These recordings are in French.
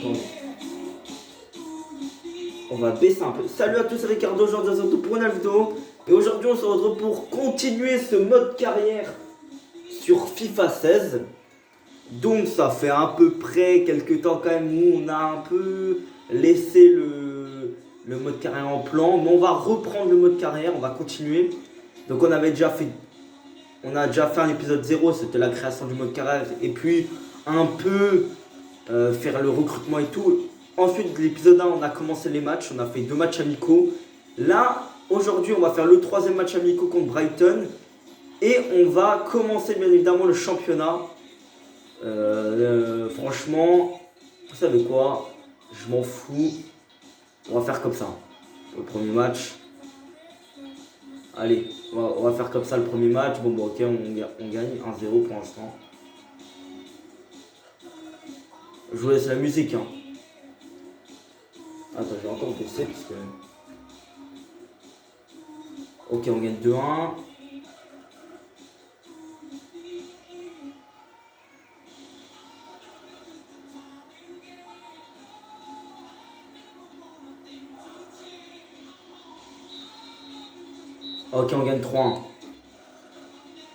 Attendez. On va baisser un peu. Salut à tous, c'est Ricardo, aujourd'hui pour une nouvelle vidéo. Et aujourd'hui on se retrouve pour continuer ce mode carrière sur FIFA 16. Donc ça fait à peu près quelques temps quand même où on a un peu laissé le mode carrière en plan. Mais on va reprendre le mode carrière, on va continuer. Donc on a déjà fait un épisode 0, c'était la création du mode carrière. Et puis un peu faire le recrutement et tout. Ensuite, l'épisode 1, on a commencé les matchs, on a fait 2 matchs amicaux. Là, aujourd'hui, on va faire le 3e match amicaux contre Brighton. Et on va commencer bien évidemment le championnat. Franchement, vous savez quoi? Je m'en fous. On va faire comme ça. Le premier match. Allez, on va faire comme ça le premier match. Bon, ok, on gagne 1-0 pour l'instant. Je vous laisse la musique, hein. Attends, je vais encore baisser parce que... Ok, on gagne 2-1. Ok, on gagne 3-1.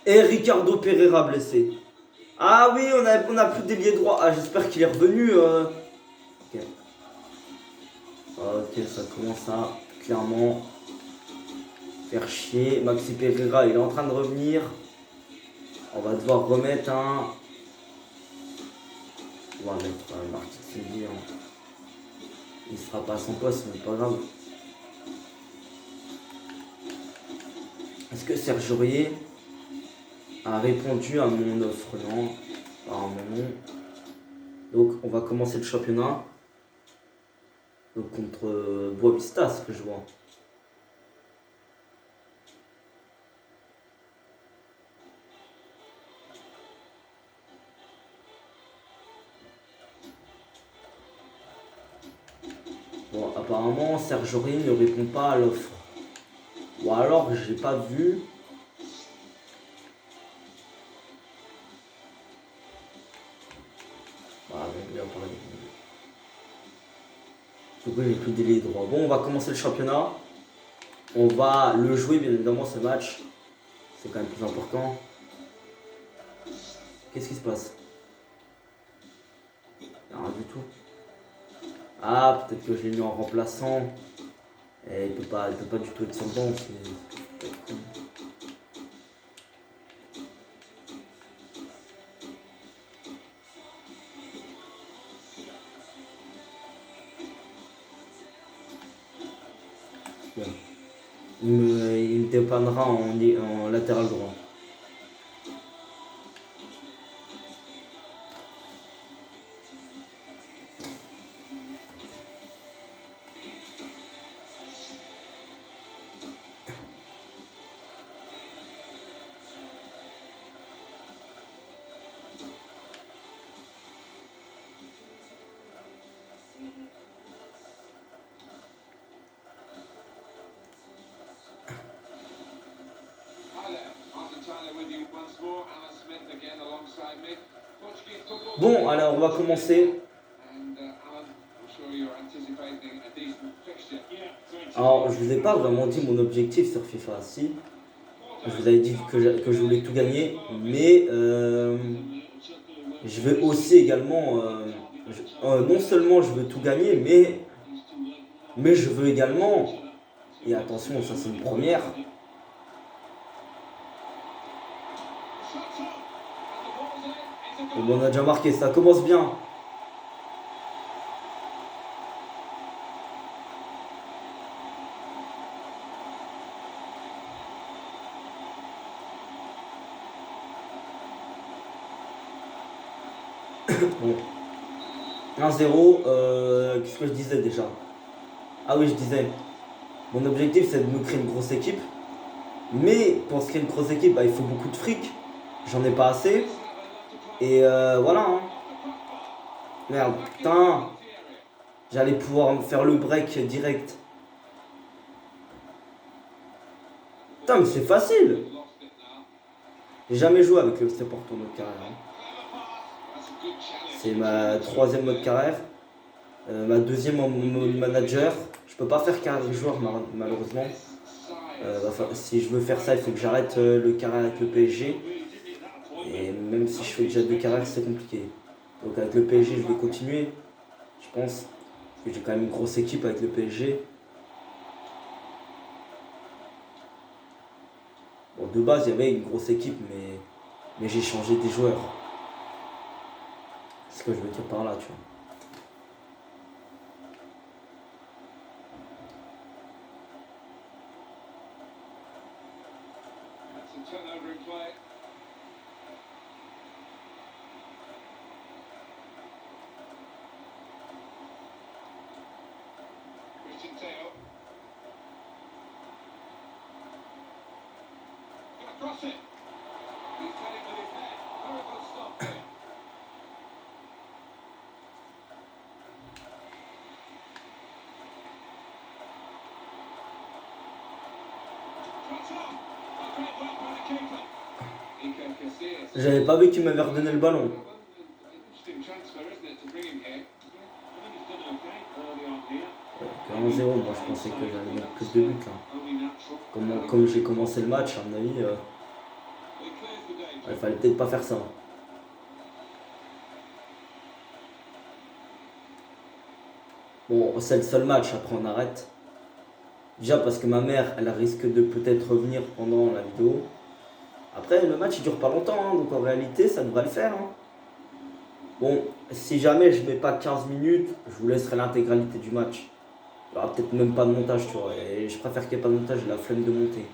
Et Ricardo Pereira blessé. Ah oui, on a plus d'ailier droit. Ah, j'espère qu'il est revenu. Ok. Ok, ça commence à clairement faire chier. Maxi Pereira, il est en train de revenir. On va devoir remettre un... On va mettre Martinelli. Il sera pas à son poste, mais pas grave. Est-ce que Serge Aurier a répondu à mon offre? Non, apparemment. Donc on va commencer le championnat. Donc contre Boavista, ce que je vois. Bon, apparemment Serge Aurier ne répond pas à l'offre. Ou alors j'ai pas vu. Pourquoi j'ai plus de délai droit? Bon, on va commencer le championnat. On va le jouer, bien évidemment, ce match. C'est quand même plus important. Qu'est-ce qui se passe? Rien du tout. Ah, peut-être que je l'ai mis en remplaçant. Et il peut pas du tout être sur le banc. Il me dépannera en latéral droit. Bon, alors on va commencer. Alors, je vous ai pas vraiment dit mon objectif sur FIFA. Si, je vous avais dit que je voulais tout gagner, mais je veux aussi également, non seulement je veux tout gagner, mais je veux également, et attention, ça c'est une première. Bon, on a déjà marqué, ça commence bien. Bon. 1-0, qu'est-ce que je disais déjà? Ah oui, je disais, mon objectif c'est de me créer une grosse équipe. Mais pour se créer une grosse équipe, bah, il faut beaucoup de fric. J'en ai pas assez. Et voilà. Hein. Merde, putain. J'allais pouvoir me faire le break direct. Putain, mais c'est facile. J'ai jamais joué avec le Porto mode carrière. Hein. C'est ma 3e mode carrière. Ma deuxième en mode manager. Je peux pas faire carré joueur malheureusement. Si je veux faire ça, il faut que j'arrête le carré avec le PSG. Et même si je fais déjà 2 carrières, c'est compliqué. Donc avec le PSG, je vais continuer, je pense. Parce que j'ai quand même une grosse équipe avec le PSG. Bon, de base, il y avait une grosse équipe, mais j'ai changé des joueurs. C'est ce que je veux dire par là, tu vois. J'avais pas vu qu'il m'avait redonné le ballon. Ouais, 1-0, moi je pensais que j'allais mettre plus de buts là. Comme j'ai commencé le match, à mon avis, il fallait peut-être pas faire ça. Bon, c'est le seul match, après on arrête. Déjà parce que ma mère, elle risque de peut-être revenir pendant la vidéo. Après, le match il dure pas longtemps, hein, donc en réalité, ça devrait le faire. Hein. Bon, si jamais je mets pas 15 minutes, je vous laisserai l'intégralité du match. Il n'y aura peut-être même pas de montage, tu vois. Et je préfère qu'il n'y ait pas de montage, j'ai la flemme de monter.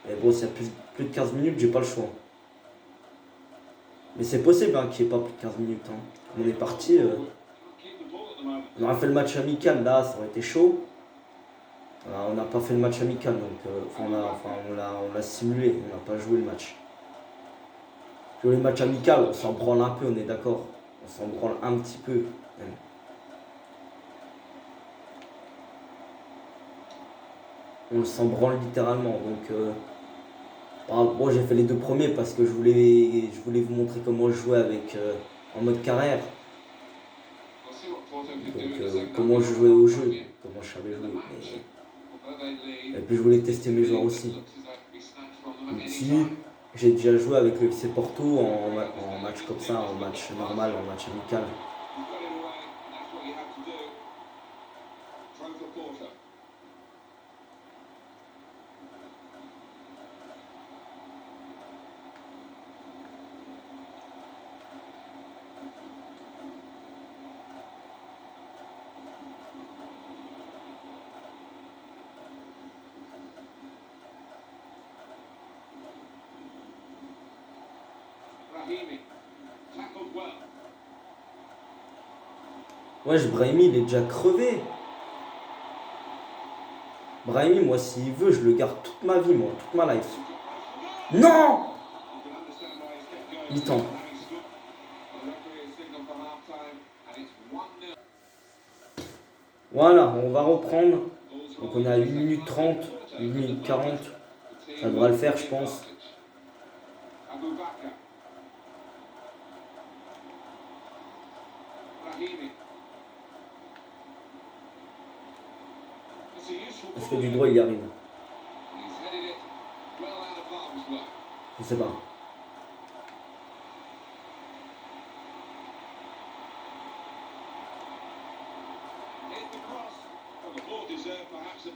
Et bon, s'il y a plus de 15 minutes, j'ai pas le choix. Mais c'est possible hein, qu'il n'y ait pas plus de 15 minutes. Hein. On est parti. On aurait fait le match amical, là, ça aurait été chaud. On n'a pas fait le match amical, donc on l'a simulé, on n'a pas joué le match. Jouer le match amical, on s'en branle un peu, on est d'accord. On s'en branle un petit peu. Même. On s'en branle littéralement, donc bon, j'ai fait les 2 premiers parce que je voulais vous montrer comment je jouais avec en mode carrière. Donc comment je jouais au jeu, comment je savais jouer. Et puis je voulais tester mes joueurs aussi. Ici, j'ai déjà joué avec le FC Porto en match comme ça, en match normal, en match amical. Wesh, Brahimi, il est déjà crevé. Brahimi, moi, s'il veut, je le garde toute ma vie, moi, toute ma life. Non! Mi-temps. Voilà, on va reprendre. Donc on a 8 minutes 30, 8 minutes 40. Ça devra le faire, je pense. Est-ce que du droit il y arrive? Je sais pas.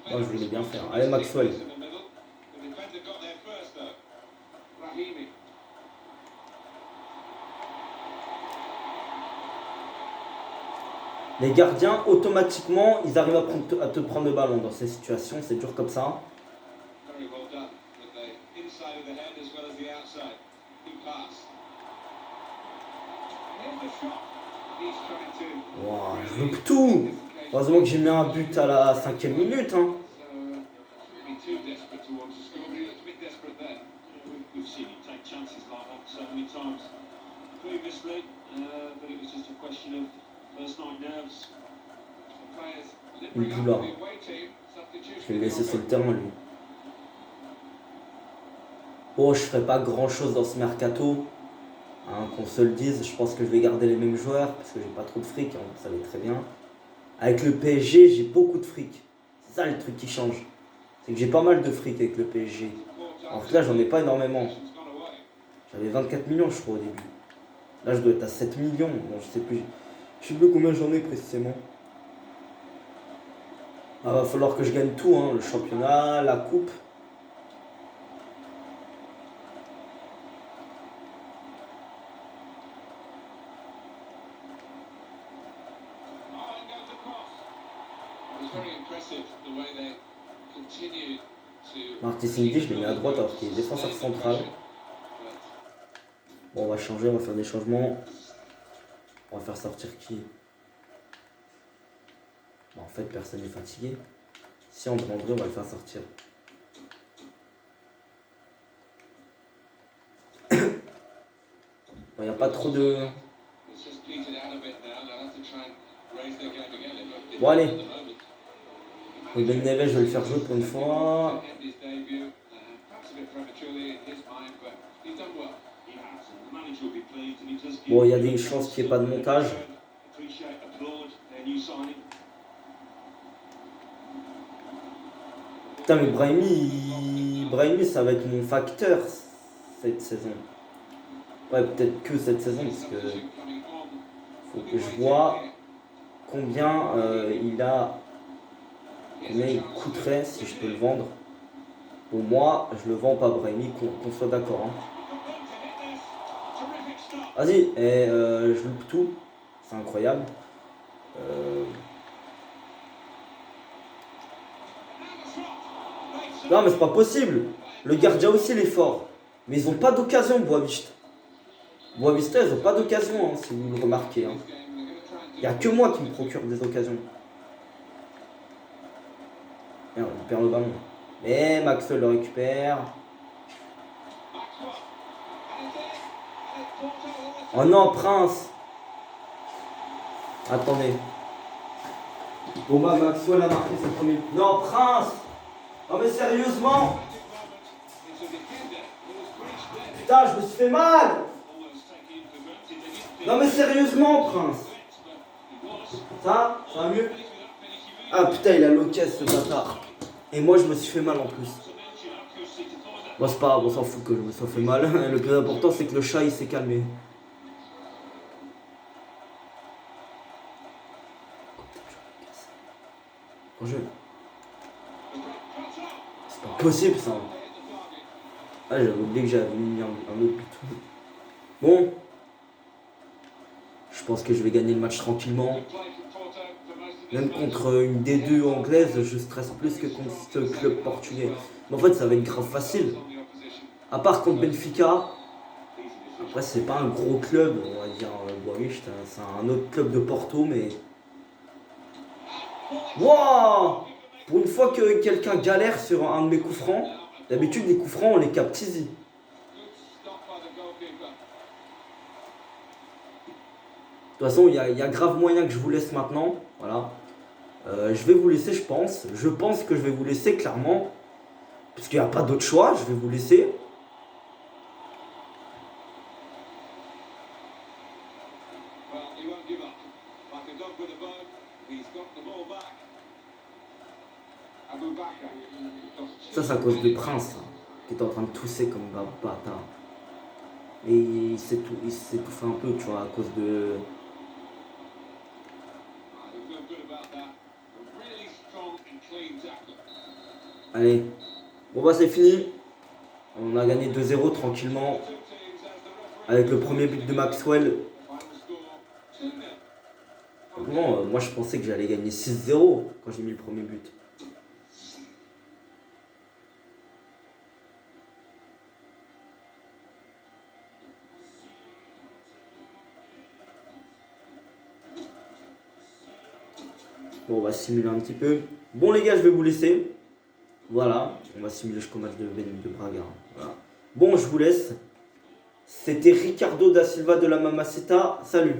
Oh, je voulais bien faire. Allez, Maxwell. Les gardiens, automatiquement, ils arrivent à te prendre le ballon dans ces situations. C'est dur comme ça. Wow, je loupe tout. Heureusement que j'ai mis un but à la 5e minute. Hein. Une poula. Je vais le laisser sur le terrain, lui. Oh, je ferai pas grand chose dans ce mercato. Hein, qu'on se le dise, je pense que je vais garder les mêmes joueurs parce que j'ai pas trop de fric, hein, vous savez très bien. Avec le PSG, j'ai beaucoup de fric. C'est ça le truc qui change. C'est que j'ai pas mal de fric avec le PSG. Alors que là, j'en ai pas énormément. J'avais 24 millions, je crois, au début. Là, je dois être à 7 millions. Bon, je sais plus. Je sais plus combien j'en ai précisément. Ah, va falloir que je gagne tout, hein. Le championnat, la coupe. Marty Cindy, je le mets à droite alors qu'il est défenseur central. Bon, on va changer, on va faire des changements. On va faire sortir qui? Bon, en fait, personne n'est fatigué. Si on prendrait, on va le faire sortir. Il n'y a pas trop de... Bon, allez. Ben Neves, je vais le faire jouer pour une fois. Bon, il y a des chances qu'il n'y ait pas de montage. Putain, mais Brahimi, ça va être mon facteur cette saison. Ouais, peut-être que cette saison, parce que faut que je vois combien combien il coûterait si je peux le vendre. Pour moi, je le vends pas Brahimi, qu'on soit d'accord. Hein. Vas-y, je loupe tout. C'est incroyable. Non, mais c'est pas possible. Le gardien aussi, il est fort. Mais ils ont pas d'occasion, Boavista. Boavista, ils ont pas d'occasion, hein, si vous le remarquez. Hein. Il n'y a que moi qui me procure des occasions. Merde, il perd le ballon. Mais Maxwell le récupère. Oh non, Prince. Attendez. Thomas Maxwell a marqué son premier. Non, Prince. Non mais sérieusement. Putain, je me suis fait mal. Non mais sérieusement, Prince. Ça va mieux? Ah putain, il a loqué ce bâtard. Et moi, je me suis fait mal en plus. Bon, c'est pas grave, on s'en fout que je me sois fait mal. Le plus important, c'est que le chat, il s'est calmé. C'est pas possible, ça. Ah, j'avais oublié que j'avais mis un autre but. Bon. Je pense que je vais gagner le match tranquillement. Même contre une D2 anglaise, je stresse plus que contre ce club portugais. Mais en fait, ça va être grave facile. À part contre Benfica. Après, c'est pas un gros club, on va dire Boavista. C'est un autre club de Porto, mais... Wouah! Pour une fois que quelqu'un galère sur un de mes coups francs, d'habitude, les coups francs, on les capte easy. De toute façon, il y a grave moyen que je vous laisse maintenant. Voilà. Je vais vous laisser, je pense. Je pense que je vais vous laisser, clairement. Parce qu'il n'y a pas d'autre choix, je vais vous laisser. Ça, c'est à cause de Prince, hein, qui est en train de tousser comme un bâtard. Et il s'étouffe un peu, tu vois, à cause de... Allez. Bon bah c'est fini. On a gagné 2-0 tranquillement. Avec le premier but de Maxwell. Bon, moi je pensais que j'allais gagner 6-0 quand j'ai mis le premier but. Bon, on va simuler un petit peu. Bon les gars, je vais vous laisser. Voilà, on va simuler jusqu'au match de Braga. Voilà. Bon, je vous laisse. C'était Ricardo da Silva de la Mamacita. Salut.